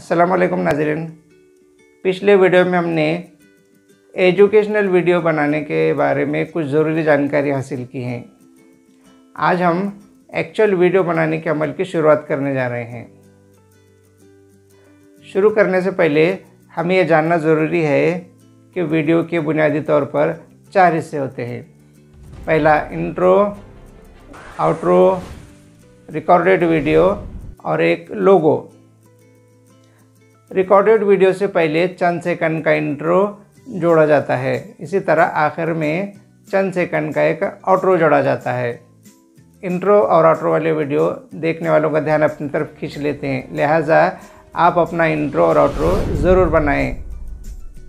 अस्सलाम वालेकुम नाज़रीन। पिछले वीडियो में हमने एजुकेशनल वीडियो बनाने के बारे में कुछ ज़रूरी जानकारी हासिल की है। आज हम एक्चुअल वीडियो बनाने के अमल की शुरुआत करने जा रहे हैं। शुरू करने से पहले हमें यह जानना ज़रूरी है कि वीडियो के बुनियादी तौर पर 4 हिस्से होते हैं। पहला इंट्रो, आउट्रो, रिकॉर्डेड वीडियो और एक लोगो। रिकॉर्डेड वीडियो से पहले चंद सेकंड का इंट्रो जोड़ा जाता है। इसी तरह आखिर में चंद सेकंड का एक आउट्रो जोड़ा जाता है। इंट्रो और आउट्रो वाले वीडियो देखने वालों का ध्यान अपनी तरफ खींच लेते हैं, लिहाजा आप अपना इंट्रो और आउट्रो ज़रूर बनाएं।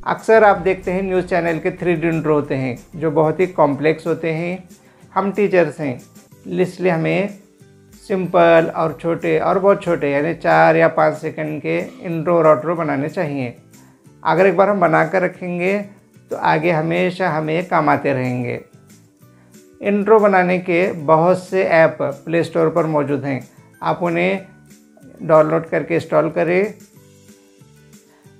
अक्सर आप देखते हैं न्यूज़ चैनल के 3D इंट्रो होते हैं जो बहुत ही कॉम्प्लेक्स होते हैं। हम टीचर्स हैं, इसलिए हमें सिंपल और छोटे और बहुत छोटे यानी 4 या 5 सेकंड के इंट्रो और आउट्रो बनाने चाहिए। अगर एक बार हम बना कर रखेंगे तो आगे हमेशा हमें काम आते रहेंगे। इंट्रो बनाने के बहुत से ऐप प्ले स्टोर पर मौजूद हैं, आप उन्हें डाउनलोड करके इंस्टॉल करें।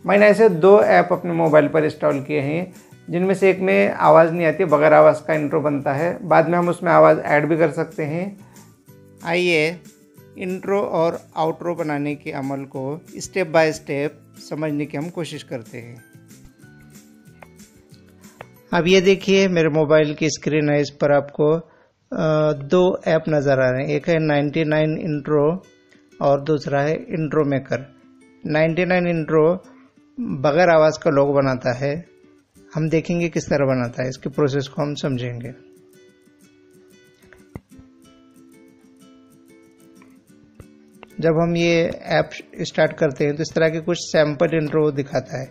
मैंने ऐसे 2 ऐप अपने मोबाइल पर इंस्टॉल किए हैं, जिनमें से एक में आवाज़ नहीं आती, बगैर आवाज़ का इंट्रो बनता है। बाद में हम उसमें आवाज़ ऐड भी कर सकते हैं। आइए इंट्रो और आउट्रो बनाने के अमल को स्टेप बाय स्टेप समझने की हम कोशिश करते हैं। अब ये देखिए मेरे मोबाइल की स्क्रीन है, इस पर आपको 2 ऐप नज़र आ रहे हैं। एक है 99 इंट्रो और दूसरा है इंट्रो मेकर। 99 इंट्रो बगैर आवाज़ का लोगो बनाता है। हम देखेंगे किस तरह बनाता है, इसके प्रोसेस को हम समझेंगे। जब हम ये ऐप स्टार्ट करते हैं तो इस तरह के कुछ सैम्पल इंट्रो दिखाता है।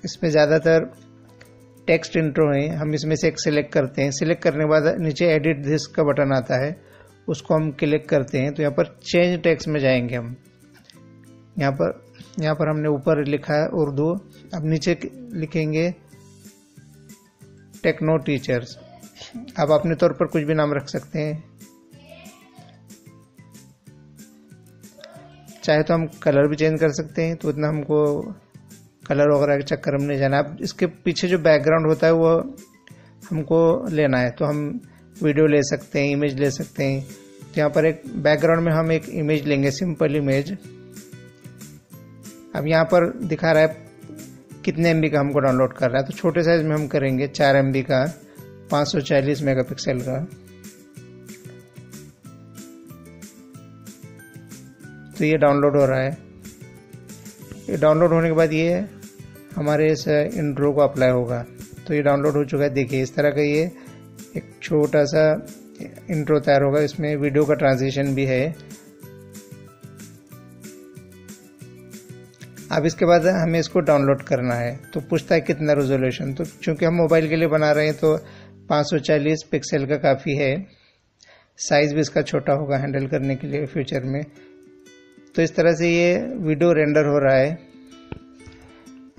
इसमें ज़्यादातर टेक्स्ट इंट्रो हैं। हम इसमें से एक सिलेक्ट करते हैं। सिलेक्ट करने के बाद नीचे एडिट दिस का बटन आता है, उसको हम क्लिक करते हैं तो यहाँ पर चेंज टेक्स्ट में जाएंगे हम। यहाँ पर हमने ऊपर लिखा है उर्दू, अब नीचे लिखेंगे टेक्नो टीचर्स। आप अपने तौर पर कुछ भी नाम रख सकते हैं, चाहे तो हम कलर भी चेंज कर सकते हैं, तो इतना हमको कलर वगैरह के चक्कर में नहीं जाना। अब इसके पीछे जो बैकग्राउंड होता है वो हमको लेना है, तो हम वीडियो ले सकते हैं, इमेज ले सकते हैं। तो यहाँ पर एक बैकग्राउंड में हम एक इमेज लेंगे, सिंपल इमेज। अब यहाँ पर दिखा रहा है कितने MB का हमको डाउनलोड कर रहा है, तो छोटे साइज में हम करेंगे 4 MB का 540 मेगापिक्सल का। तो ये डाउनलोड हो रहा है। ये डाउनलोड होने के बाद ये हमारे इस इंट्रो को अप्लाई होगा। तो ये डाउनलोड हो चुका है। देखिए इस तरह का ये एक छोटा सा इंट्रो तैयार होगा। इसमें वीडियो का ट्रांजिशन भी है। अब इसके बाद हमें इसको डाउनलोड करना है, तो पूछता है कितना रेजोल्यूशन। तो चूंकि हम मोबाइल के लिए बना रहे हैं तो 540 पिक्सल का काफ़ी है। साइज़ भी इसका छोटा होगा हैंडल करने के लिए फ्यूचर में। तो इस तरह से ये वीडियो रेंडर हो रहा है।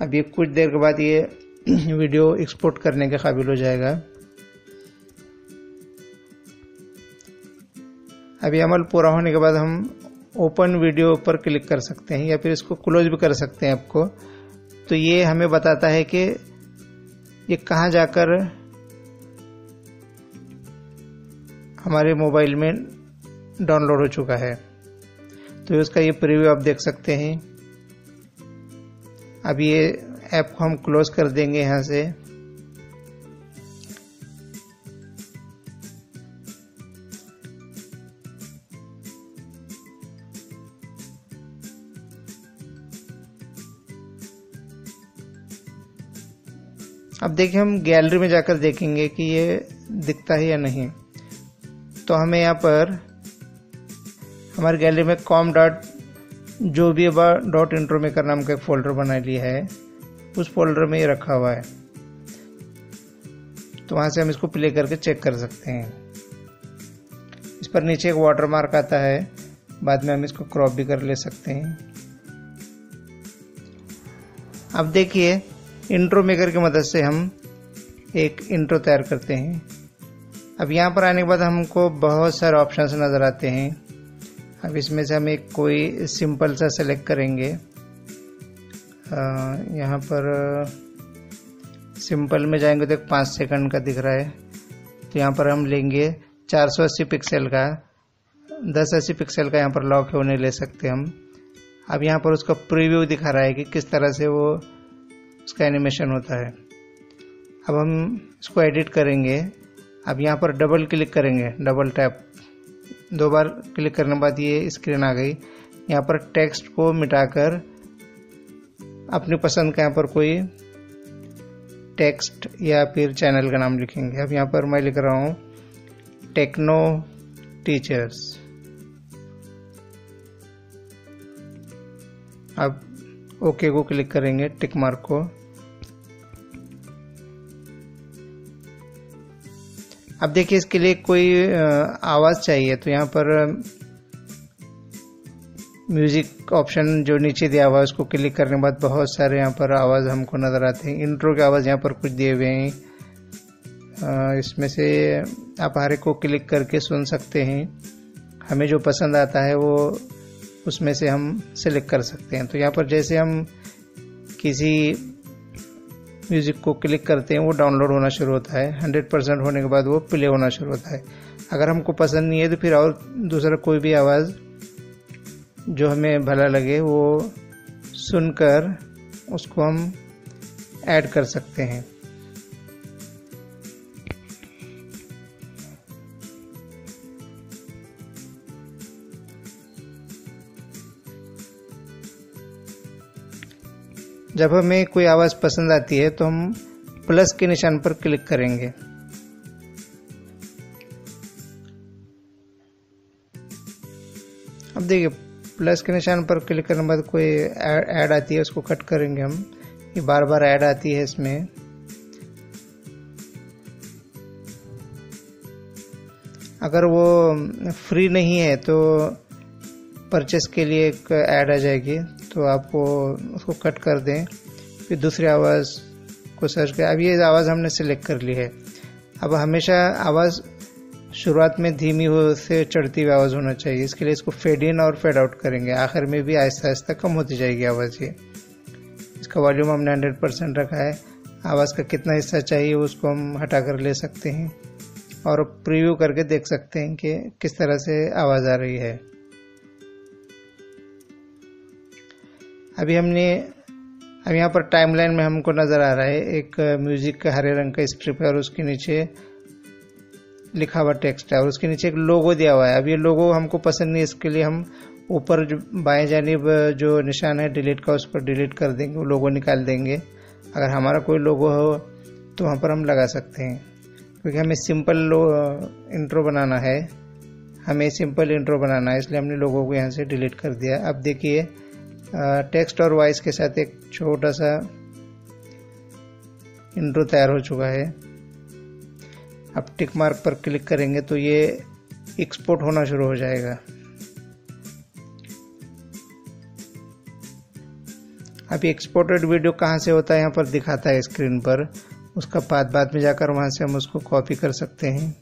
अब ये कुछ देर के बाद ये वीडियो एक्सपोर्ट करने के काबिल हो जाएगा। अब ये अमल पूरा होने के बाद हम ओपन वीडियो पर क्लिक कर सकते हैं या फिर इसको क्लोज भी कर सकते हैं आपको। तो ये हमें बताता है कि ये कहाँ जाकर हमारे मोबाइल में डाउनलोड हो चुका है। तो इसका ये प्रीव्यू आप देख सकते हैं। अब ये ऐप को हम क्लोज कर देंगे यहाँ से। अब देखिए हम गैलरी में जाकर देखेंगे कि ये दिखता है या नहीं। तो हमें यहाँ पर हमारी गैलरी में com.intro मेकर नाम का एक फोल्डर बना लिया है। उस फोल्डर में ये रखा हुआ है, तो वहाँ से हम इसको प्ले करके चेक कर सकते हैं। इस पर नीचे एक वाटर मार्क आता है, बाद में हम इसको क्रॉप भी कर ले सकते हैं। अब देखिए इंट्रो मेकर की मदद से हम एक इंट्रो तैयार करते हैं। अब यहाँ पर आने के बाद हमको बहुत सारे ऑप्शंस नज़र आते हैं। अब इसमें से हम एक कोई सिंपल सा सेलेक्ट करेंगे। यहाँ पर सिंपल में जाएंगे तो 5 सेकंड का दिख रहा है, तो यहाँ पर हम लेंगे 480 पिक्सल का, 1080 पिक्सल का यहाँ पर लॉक होने ले सकते हम। अब यहाँ पर उसका प्रीव्यू दिखा रहा है कि किस तरह से वो उसका एनिमेशन होता है। अब हम इसको एडिट करेंगे। अब यहाँ पर डबल क्लिक करेंगे, डबल टैप 2 बार क्लिक करने के बाद ये स्क्रीन आ गई। यहाँ पर टेक्स्ट को मिटाकर अपनी पसंद का यहाँ पर कोई टेक्स्ट या फिर चैनल का नाम लिखेंगे। अब यहाँ पर मैं लिख रहा हूँ टेक्नो टीचर्स। अब ओके को क्लिक करेंगे, टिक मार्क को। अब देखिए इसके लिए कोई आवाज़ चाहिए, तो यहाँ पर म्यूजिक ऑप्शन जो नीचे दिया हुआ है उसको क्लिक करने के बाद बहुत सारे यहाँ पर आवाज़ हमको नज़र आते हैं। इंट्रो की आवाज़ यहाँ पर कुछ दिए हुए हैं, इसमें से आप हर एक को क्लिक करके सुन सकते हैं। हमें जो पसंद आता है वो उसमें से हम सिलेक्ट कर सकते हैं। तो यहाँ पर जैसे हम किसी म्यूज़िक को क्लिक करते हैं वो डाउनलोड होना शुरू होता है, 100% होने के बाद वो प्ले होना शुरू होता है। अगर हमको पसंद नहीं है तो फिर और दूसरा कोई भी आवाज़ जो हमें भला लगे वो सुनकर उसको हम ऐड कर सकते हैं। जब हमें कोई आवाज़ पसंद आती है तो हम प्लस के निशान पर क्लिक करेंगे। अब देखिए प्लस के निशान पर क्लिक करने के बाद कोई ऐड आती है, उसको कट करेंगे हम। ये बार बार ऐड आती है इसमें। अगर वो फ्री नहीं है तो परचेस के लिए एक ऐड आ जाएगी, तो आप वो उसको कट कर दें, फिर दूसरी आवाज़ को सर्च करें। अब ये आवाज़ हमने सेलेक्ट कर ली है। अब हमेशा आवाज़ शुरुआत में धीमी हो से चढ़ती हुई आवाज़ होना चाहिए। इसके लिए इसको फेड इन और फेड आउट करेंगे, आखिर में भी आहिस्ता आहिस्ता कम होती जाएगी आवाज़। ये इसका वॉल्यूम हमने 100% रखा है। आवाज़ का कितना हिस्सा चाहिए उसको हम हटा कर ले सकते हैं और प्रीव्यू करके देख सकते हैं कि किस तरह से आवाज़ आ रही है। अब यहाँ पर टाइमलाइन में हमको नज़र आ रहा है एक म्यूज़िक का हरे रंग का स्ट्रिप है और उसके नीचे लिखा हुआ टेक्स्ट है और उसके नीचे एक लोगो दिया हुआ है। अब ये लोगो हमको पसंद नहीं, इसके लिए हम ऊपर बाएं जानिब जो निशान है डिलीट का, उस पर डिलीट कर देंगे, वो लोगो निकाल देंगे। अगर हमारा कोई लोगो हो तो वहाँ पर हम लगा सकते हैं, क्योंकि हमें सिंपल इंट्रो बनाना है, इसलिए हमने लोगो को यहाँ से डिलीट कर दिया। अब देखिए टेक्स्ट और वॉइस के साथ एक छोटा सा इंट्रो तैयार हो चुका है। अब टिक मार्क पर क्लिक करेंगे तो ये एक्सपोर्ट होना शुरू हो जाएगा। अब एक्सपोर्टेड वीडियो कहाँ से होता है यहाँ पर दिखाता है स्क्रीन पर, उसका बाद में जाकर वहाँ से हम उसको कॉपी कर सकते हैं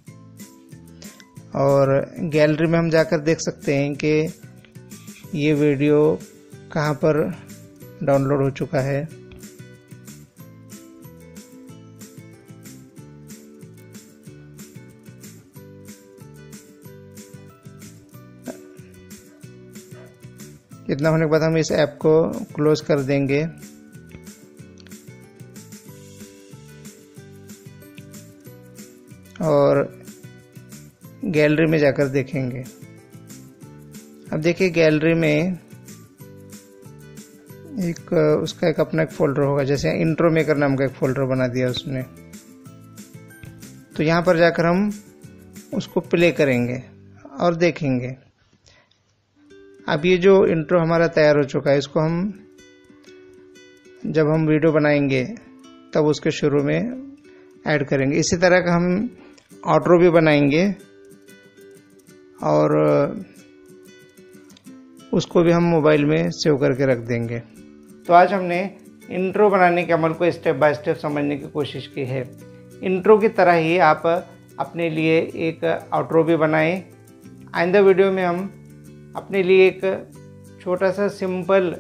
और गैलरी में हम जाकर देख सकते हैं कि ये वीडियो कहाँ पर डाउनलोड हो चुका है। इतना होने के बाद हम इस ऐप को क्लोज कर देंगे और गैलरी में जाकर देखेंगे। अब देखिए गैलरी में उसका एक अपना एक फोल्डर होगा, जैसे इंट्रो मेकर नाम का एक फोल्डर बना दिया उसने। तो यहाँ पर जाकर हम उसको प्ले करेंगे और देखेंगे। अब ये जो इंट्रो हमारा तैयार हो चुका है, इसको हम जब हम वीडियो बनाएंगे तब उसके शुरू में ऐड करेंगे। इसी तरह का हम आउट्रो भी बनाएंगे और उसको भी हम मोबाइल में सेव करके रख देंगे। तो आज हमने इंट्रो बनाने के अमल को स्टेप बाय स्टेप समझने की कोशिश की है। इंट्रो की तरह ही आप अपने लिए एक आउट्रो भी बनाएं। आइंदा वीडियो में हम अपने लिए एक छोटा सा सिंपल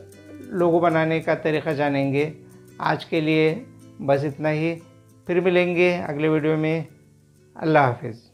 लोगो बनाने का तरीका जानेंगे। आज के लिए बस इतना ही, फिर मिलेंगे अगले वीडियो में। अल्लाह हाफिज़।